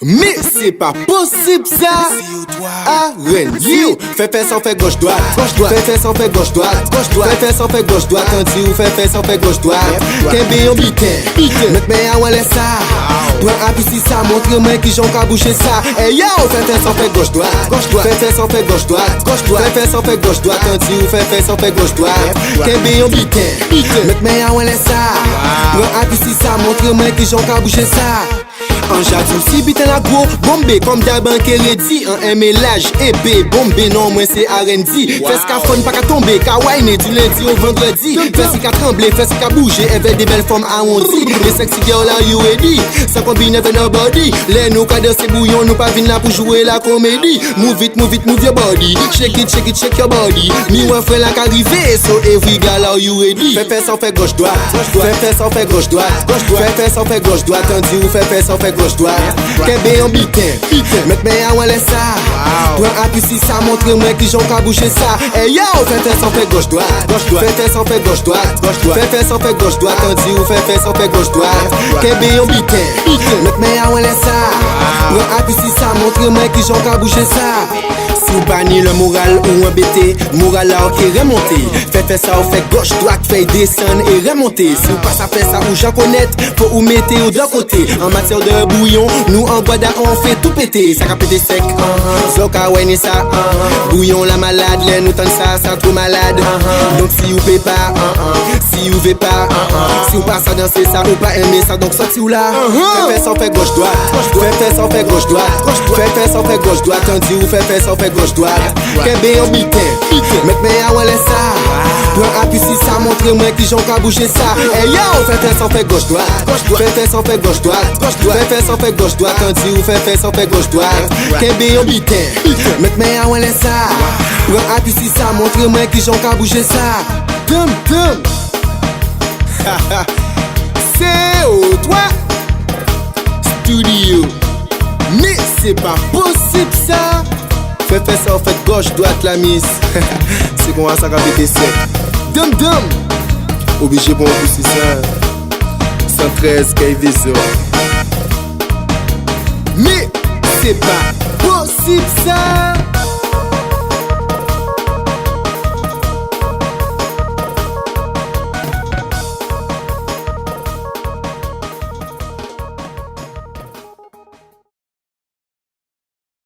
Mais c'est pas possible ça. Arène, you. Fais sans faire gauche droite, fais sans faire gauche droite, fais sans faire gauche droite. Quand tu fais sans faire gauche droite, qu'un on bitin, mettre mes à ouais ça. Prends appui si ça montre moi qui j'en qu'à boucher ça. Hey yo, fais sans faire gauche droite, fais sans faire gauche droite, fais sans faire gauche droite. Quand tu fais sans faire gauche droite, qu'un on bitin, mettre mes à ouais ça. Prends appui si ça montre moi qui j'en qu'à boucher ça. En jadou si bite la gros bombé comme d'Aban Kéredi. En MLH épée bombé non moi c'est R&D. Fais ce qu'a fun pas qu'à tomber, qu'à whiner du lundi au vendredi. Fais ce qu'a trembler, fais ce qu'a bouger avec des belles femmes à ondi. Les sexy girls là you ready, ça combine avec nobody. Les nous qu'à danser bouillon, nous pas vin là pour jouer la comédie. Move it your body, shake it shake your body. Me one friend là qu'arrivé, so every girl are you ready. Fais sans faire gauche droite, fais sans faire gauche droite, fais sans faire gauche droite. Tandis ou fais sans faire gauche droite, qu'un en bitin, mettre mes à ouais ça. Prends appui si ça montre moi qui j'en qu'à boucher ça. Hey yo, fais sans faire gauche droite, fais sans faire gauche droite, fais sans faire gauche droite. Tandis ou fais sans faire gauche droite, qu'un en bitin, mettre mes à ouais ça. Prends appui si ça montre moi qui j'en qu'à boucher ça. Si vous banni le moral ou embêté, moral là qui remonté. Fais ça ou fait gauche droite, fait descendre et remonter. Si vous pas ça fait ça ou j'en connaître, faut ou mettre ou d'un côté. En matière de bouillon, nous en Guada on fait tout péter. Ça a pété sec, Zoka ouais ça, bouillon la malade, les nous tente ça trop malade. Donc si vous paie pas, si vous veut pas, si vous pas ça danser ça ou pas aimer ça, donc sorti ou là. Fais sans faire gauche droite, fais sans faire gauche droite, fais sans faire gauche droite. Tandis ou fais sans faire gauche droite, qu'un en bitin, mettre mes à ouais ça. Prends appui si ça montre moi qui j'en qu'à boucher ça. Hey yo, fais sans faire gauche droite, fais sans faire gauche droite, fais sans faire gauche droite. Tandis ou fais sans faire gauche droite, qu'un en bitin, mettre mes à ouais ça. Prends appui si ça montre moi qui j'en qu'à boucher ça. Dum dum. C'est au toi studio. Mais c'est pas possible ça. Fais ça, fait gauche, droite la miss. C'est qu'on va ça qu'à péter sec. Dum dum. Obligé pour un pousser ça. 113 KV0. Mais c'est pas possible ça.